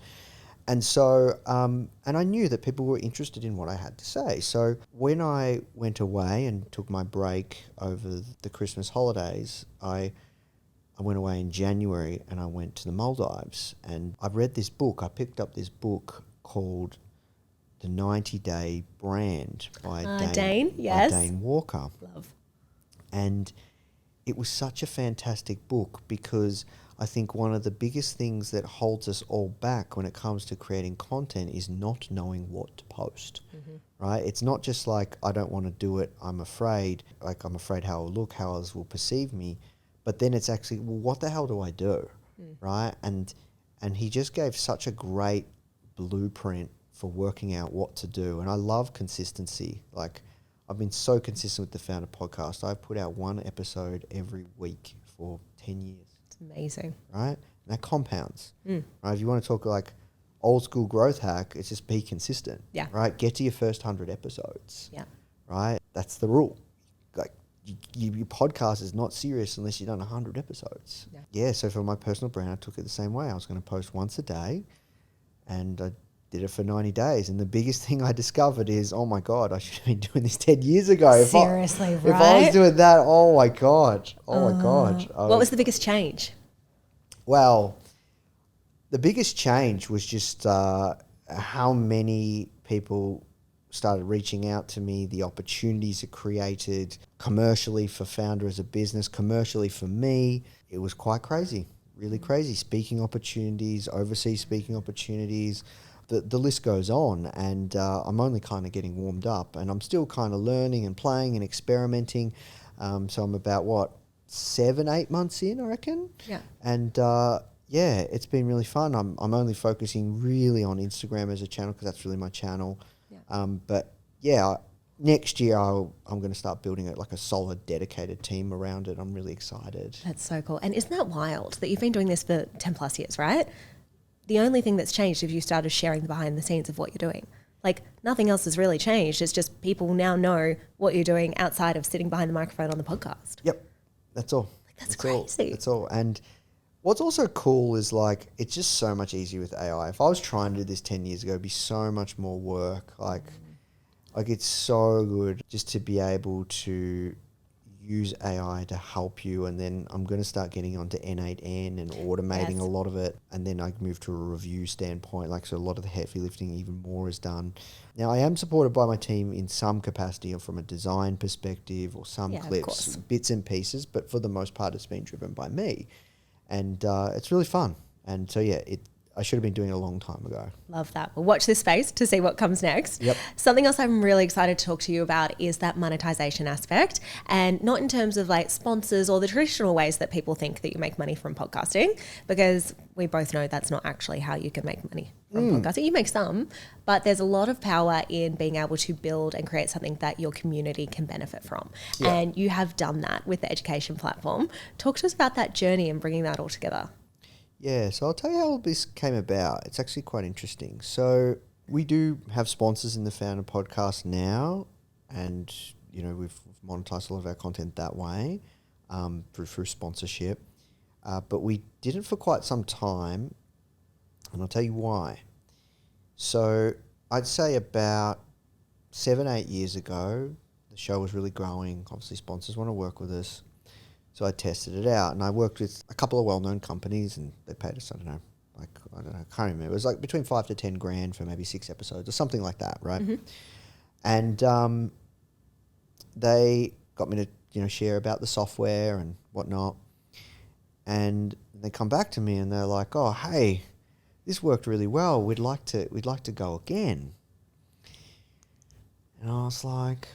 And so, and I knew that people were interested in what I had to say. So when I went away and took my break over the Christmas holidays, I went away in January and I went to the Maldives, and I read this book. I picked up this book called The 90-Day Brand by Dane Walker. Love. And it was such a fantastic book, because I think one of the biggest things that holds us all back when it comes to creating content is not knowing what to post, right? It's not just like, I don't want to do it, I'm afraid. Like, I'm afraid how I'll look, how others will perceive me. But then it's actually, well, what the hell do I do, right? And he just gave such a great blueprint for working out what to do. And I love consistency. Like, I've been so consistent with the Foundr podcast. I've put out one episode every week for 10 years. It's amazing. Right? And that compounds. Right? If you want to talk like old school growth hack, it's just be consistent. Yeah. Right? Get to your first 100 episodes. Yeah. Right? That's the rule. Like, your podcast is not serious unless you've done 100 episodes. Yeah, so for my personal brand, I took it the same way. I was going to post once a day, and I did it for 90 days. And the biggest thing I discovered is, oh my God, I should have been doing this 10 years ago. Seriously, If I was doing that, oh my God. What was the biggest change? Well, the biggest change was just how many people started reaching out to me, the opportunities it created commercially for Foundr as a business, commercially for me. It was quite crazy, really crazy. Speaking opportunities, overseas speaking opportunities, the list goes on. And I'm only kind of getting warmed up, and I'm still kind of learning and playing and experimenting. So I'm about, 7-8 months in, I reckon. Yeah. And yeah, it's been really fun. I'm only focusing really on Instagram as a channel because that's really my channel. Yeah. But yeah, next year I'm going to start building a solid, dedicated team around it. I'm really excited. That's so cool. And isn't that wild that you've been doing this for 10 plus years, right? The only thing that's changed is you started sharing the behind the scenes of what you're doing. Like nothing else has really changed. It's just people now know what you're doing outside of sitting behind the microphone on the podcast. Yep. That's all. That's crazy. That's all. And what's also cool is it's just so much easier with AI. If I was trying to do this 10 years ago, it'd be so much more work. Like it's so good just to be able to use AI to help you. And then I'm going to start getting onto N8N and automating a lot of it. And then I move to a review standpoint. So a lot of the heavy lifting, even more, is done. Now I am supported by my team in some capacity, or from a design perspective, or some clips, bits and pieces. But for the most part, it's been driven by me. And it's really fun. And so, yeah, I should have been doing it a long time ago. Love that. Well, watch this space to see what comes next. Yep. Something else I'm really excited to talk to you about is that monetization aspect, and not in terms of sponsors or the traditional ways that people think that you make money from podcasting, because we both know that's not actually how you can make money from podcasting. You make some, but there's a lot of power in being able to build and create something that your community can benefit from. Yeah. And you have done that with the education platform. Talk to us about that journey and bringing that all together. Yeah, so I'll tell you how this came about. It's actually quite interesting. So we do have sponsors in the Foundr podcast now, and we've monetized a lot of our content that way through sponsorship. But we didn't for quite some time, and I'll tell you why. So I'd say about 7-8 years ago, the show was really growing. Obviously, sponsors want to work with us. So I tested it out, and I worked with a couple of well-known companies, and they paid us, I can't remember. It was between $5,000 to $10,000 for maybe 6 episodes or something like that, right? Mm-hmm. And they got me to share about the software and whatnot, and they come back to me and they're like, "Oh, hey, this worked really well. We'd like to go again." And I was like,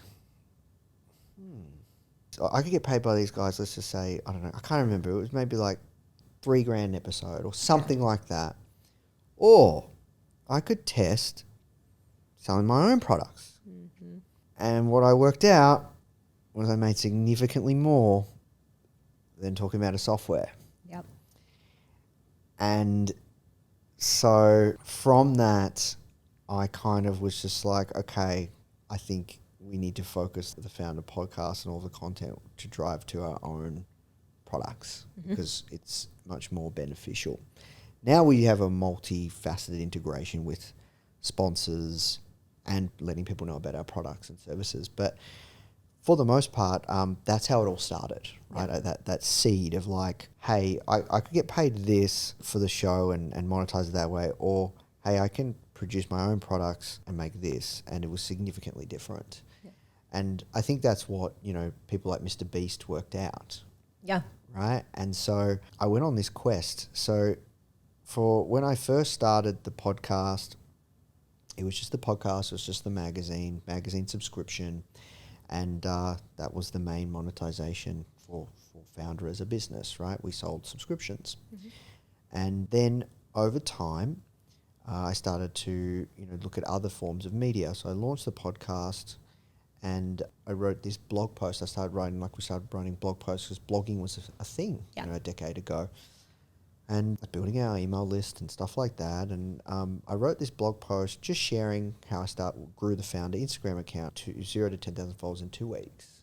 I could get paid by these guys, let's just say, I don't know, I can't remember. It was maybe $3,000 an episode or something like that. Or I could test selling my own products. Mm-hmm. And what I worked out was I made significantly more than talking about a software. Yep. And so from that, I kind of was just like, okay, I think we need to focus the Foundr podcast and all the content to drive to our own products, because it's much more beneficial. Now we have a multifaceted integration with sponsors and letting people know about our products and services. But for the most part, that's how it all started, right? Yep. That seed of hey, I could get paid this for the show and monetize it that way, or hey, I can produce my own products and make this, and it was significantly different. And I think that's what, people like Mr. Beast worked out. Yeah. Right? And so I went on this quest. So for when I first started the podcast, it was just the podcast, it was just the magazine subscription, and that was the main monetization for Foundr as a business, right? We sold subscriptions. Mm-hmm. And then over time, I started to look at other forms of media. So I launched the podcast, and I wrote this blog post. We started writing blog posts because blogging was a thing, a decade ago. And building our email list and stuff like that. And I wrote this blog post just sharing how I grew the Foundr Instagram account to 0 to 10,000 followers in 2 weeks.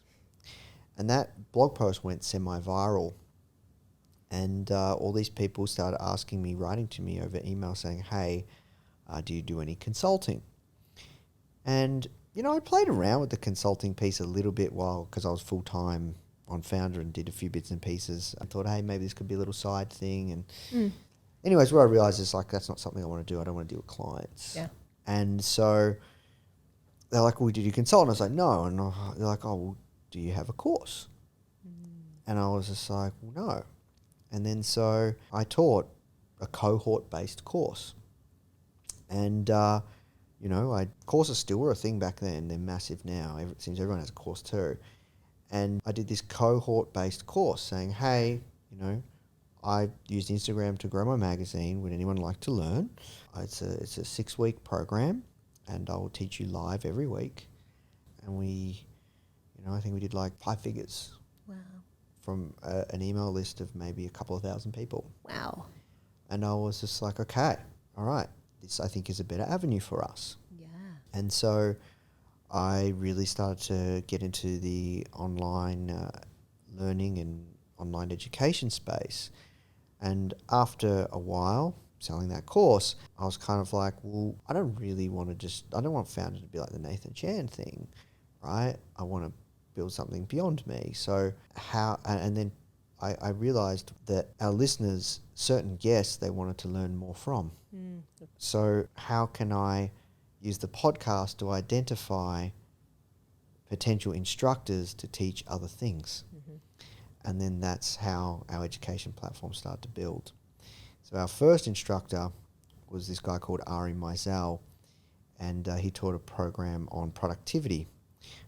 And that blog post went semi-viral. And all these people started asking me, writing to me over email saying, hey, do you do any consulting? And, I played around with the consulting piece a little bit because I was full-time on Foundr and did a few bits and pieces. I thought, hey, maybe this could be a little side thing. And anyways, what I realized is that's not something I want to do. I don't want to deal with clients. Yeah. And so they're like, well, did you consult? And I was like, no. And they're like, oh, well, do you have a course? And I was just like, well, no. And then so I taught a cohort-based course. And, courses still were a thing back then. They're massive now. It seems everyone has a course too. And I did this cohort-based course saying, hey, I used Instagram to grow my magazine. Would anyone like to learn? It's a 6-week program, and I will teach you live every week. And we, I think we did 5 figures. Wow. From an email list of maybe a couple of thousand people. Wow. And I was just like, okay, all right, this I think is a better avenue for us. Yeah. And so I really started to get into the online learning and online education space. And after a while selling that course, I was kind of like, well, I don't want Foundr to be like the Nathan Chan thing, right? I want to build something beyond me. So and then I realized that our listeners, certain guests, they wanted to learn more from. So how can I use the podcast to identify potential instructors to teach other things? And then that's how our education platform started to build. So our first instructor was this guy called Ari Meisel, and he taught a program on productivity.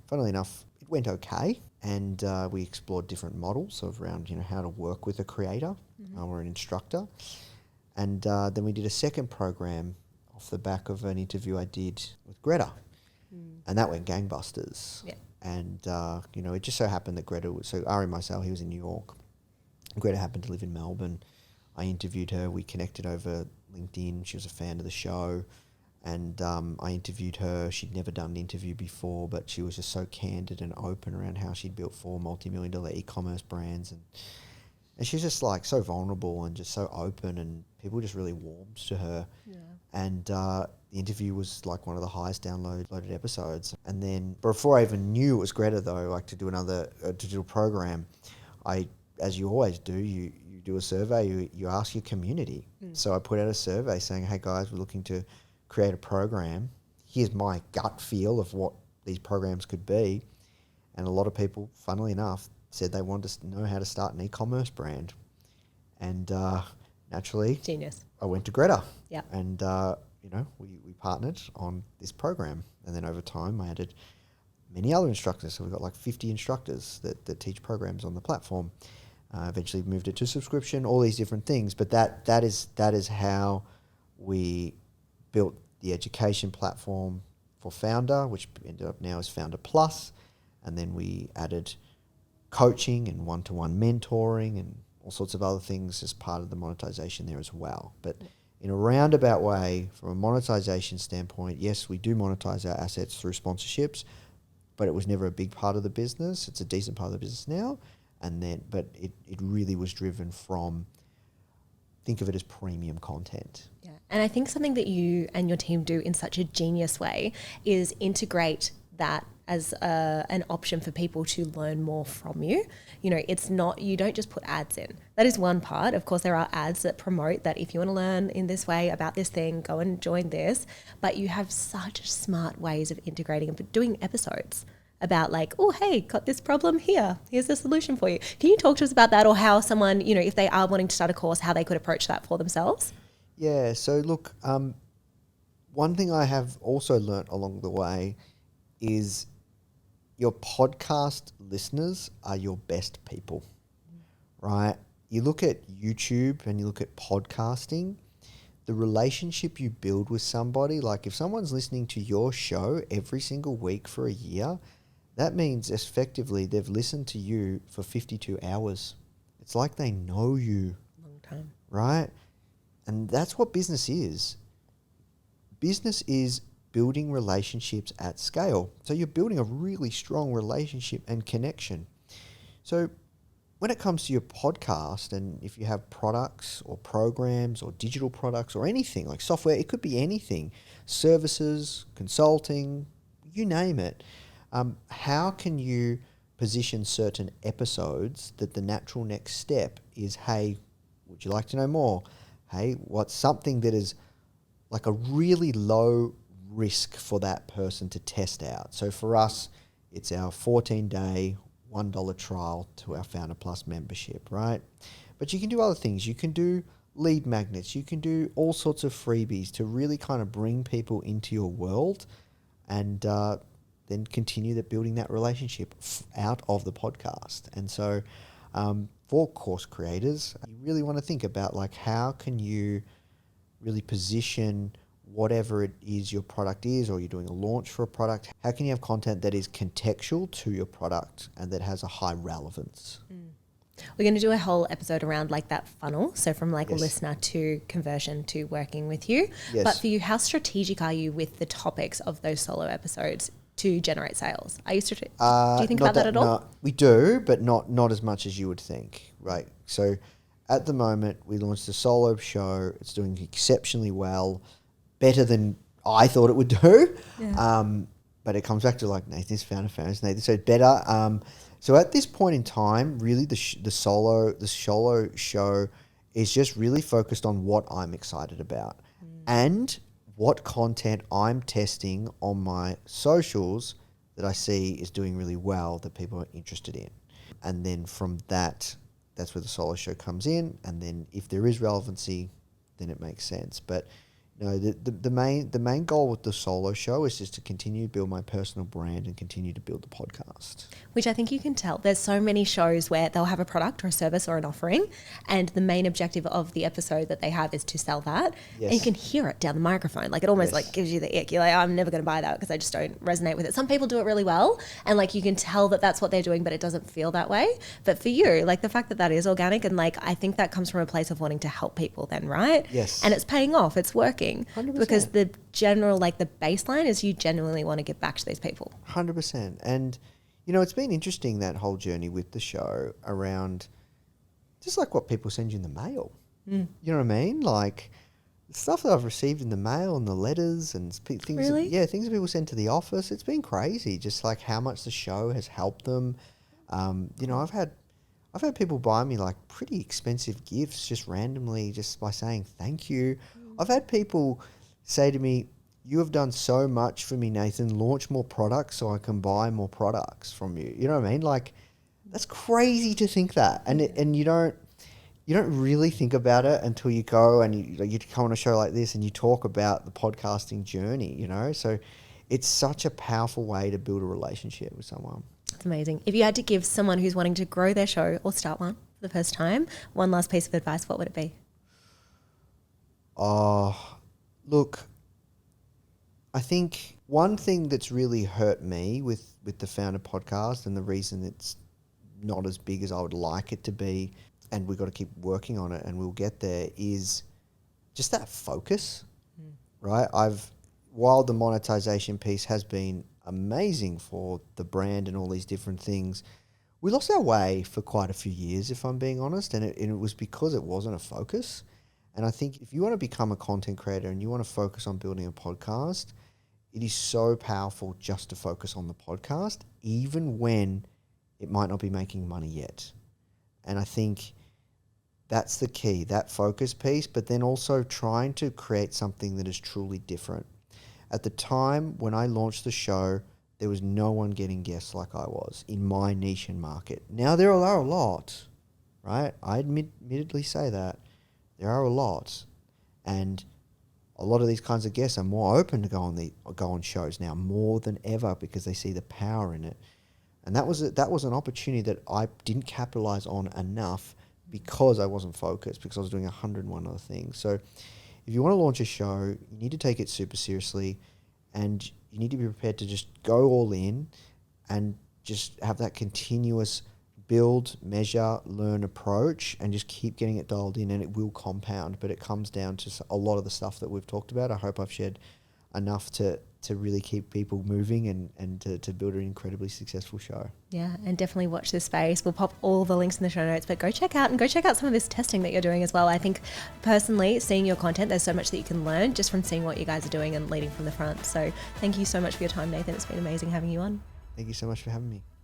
Funnily enough, it went okay, and we explored different models around how to work with a creator or an instructor. And then we did a second program off the back of an interview I did with Greta, and that went gangbusters. Yeah. And it just so happened that Greta was, so Ari Meisel, he was in New York. Greta happened to live in Melbourne. I interviewed her. We connected over LinkedIn. She was a fan of the show. And I interviewed her. She'd never done an interview before, but she was just so candid and open around how she'd built 4 multi-million-dollar e-commerce brands. And she's just so vulnerable and just so open, and people just really warmed to her. Yeah. And the interview was one of the highest downloaded episodes. And then before I even knew it was Greta, though, to do another digital program, as you always do, you do a survey, you ask your community. So I put out a survey saying, hey guys, we're looking to create a program. Here's my gut feel of what these programs could be. And a lot of people, funnily enough, said they wanted to know how to start an e-commerce brand. And naturally, genius. I went to Greta. Yeah. And, we partnered on this program. And then over time, I added many other instructors. So we've got 50 instructors that teach programs on the platform. Eventually moved it to subscription, all these different things. But that is how we built the education platform for Foundr, which ended up now as Foundr Plus. And then we added coaching and one-to-one mentoring and all sorts of other things as part of the monetization there as well. But in a roundabout way, from a monetization standpoint, yes, we do monetize our assets through sponsorships, but it was never a big part of the business. It's a decent part of the business now. But it really was driven from, think of it as premium content. Yeah. And I think something that you and your team do in such a genius way is integrate that as an option for people to learn more from you. It's not, you don't just put ads in. That is one part. Of course, there are ads that promote that if you want to learn in this way about this thing, go and join this. But you have such smart ways of integrating and doing episodes about oh, hey, got this problem here. Here's the solution for you. Can you talk to us about that, or how someone, if they are wanting to start a course, how they could approach that for themselves? Yeah. So look, one thing I have also learnt along the way is your podcast listeners are your best people, right? You look at YouTube and you look at podcasting, the relationship you build with somebody, if someone's listening to your show every single week for a year, that means effectively they've listened to you for 52 hours. It's like they know you. Long time. Right? And that's what business is. Business is building relationships at scale. So you're building a really strong relationship and connection. So when it comes to your podcast, and if you have products or programs or digital products or anything like software, it could be anything, services, consulting, you name it. How can you position certain episodes that the natural next step is, hey, would you like to know more? Hey, what's something that is like a really low risk for that person to test out? So for us, it's our 14-day $1 trial to our Foundr Plus membership, right? But you can do other things. You can do lead magnets. You can do all sorts of freebies to really kind of bring people into your world, and then continue building that relationship out of the podcast. And so for course creators, you really want to think about like, how can you really position whatever it is your product is, or you're doing a launch for a product, how can you have content that is contextual to your product and that has a high relevance? We're going to do a whole episode around like that funnel. So from like Yes. listener to conversion to working with you. Yes. But for you, how strategic are you with the topics of those solo episodes to generate sales? Are you do you think Not about that at all? No, we do, but not as much as you would think, right? So at the moment, we launched a solo show. It's doing exceptionally well, better than I thought it would do. Yeah. But it comes back to like Nathan's founder, Nathan, so better. So at this point in time, really the solo show is just really focused on what I'm excited about and what content I'm testing on my socials that I see is doing really well that people are interested in. And then from that's where the solo show comes in. And then if there is relevancy, then it makes sense. But no, the main goal with the solo show is just to continue to build my personal brand and continue to build the podcast. Which I think you can tell. There's so many shows where they'll have a product or a service or an offering, and the main objective of the episode that they have is to sell that. Yes. And you can hear it down the microphone. Like it almost Yes. like gives you the ick. You're like, I'm never going to buy that because I just don't resonate with it. Some people do it really well, and like you can tell that that's what they're doing, but it doesn't feel that way. But for you, like the fact that that is organic, and like I think that comes from a place of wanting to help people then, right? Yes. And it's paying off. It's working. 100%. Because the general, like the baseline is you genuinely want to give back to these people. 100%. And, you know, it's been interesting, that whole journey with the show around just like what people send you in the mail. You know what I mean? Like stuff that I've received in the mail and the letters and things. Really? Things that people send to the office. It's been crazy, just like how much the show has helped them. You know, I've had people buy me like pretty expensive gifts just randomly, just by saying thank you. I've had people say to me, "You have done so much for me, Nathan. Launch more products so I can buy more products from you." You know what I mean? Like, that's crazy to think that, and you don't really think about it until you go and you come on a show like this and you talk about the podcasting journey. You know, so it's such a powerful way to build a relationship with someone. It's amazing. If you had to give someone who's wanting to grow their show or start one for the first time, one last piece of advice, what would it be? Oh, look, I think one thing that's really hurt me with the Foundr podcast, and the reason it's not as big as I would like it to be, and we've got to keep working on it and we'll get there, is just that focus, right? While the monetization piece has been amazing for the brand and all these different things, we lost our way for quite a few years, if I'm being honest, and it was because it wasn't a focus. And I think if you want to become a content creator and you want to focus on building a podcast, it is so powerful just to focus on the podcast, even when it might not be making money yet. And I think that's the key, that focus piece, but then also trying to create something that is truly different. At the time when I launched the show, there was no one getting guests like I was in my niche and market. Now there are a lot, right? I admittedly say that. There are a lot, and a lot of these kinds of guests are more open to go on shows now more than ever because they see the power in it. And that was an opportunity that I didn't capitalize on enough because I wasn't focused, because I was doing 101 other things. So if you want to launch a show, you need to take it super seriously, and you need to be prepared to just go all in and just have that continuous build, measure, learn approach, and just keep getting it dialed in, and it will compound. But it comes down to a lot of the stuff that we've talked about. I hope I've shared enough to to really keep people moving and to build an incredibly successful show. Yeah, and definitely watch this space. We'll pop all the links in the show notes, but go check out some of this testing that you're doing as well. I think personally, seeing your content, there's so much that you can learn just from seeing what you guys are doing and leading from the front. So thank you so much for your time, Nathan. It's been amazing having you on. Thank you so much for having me.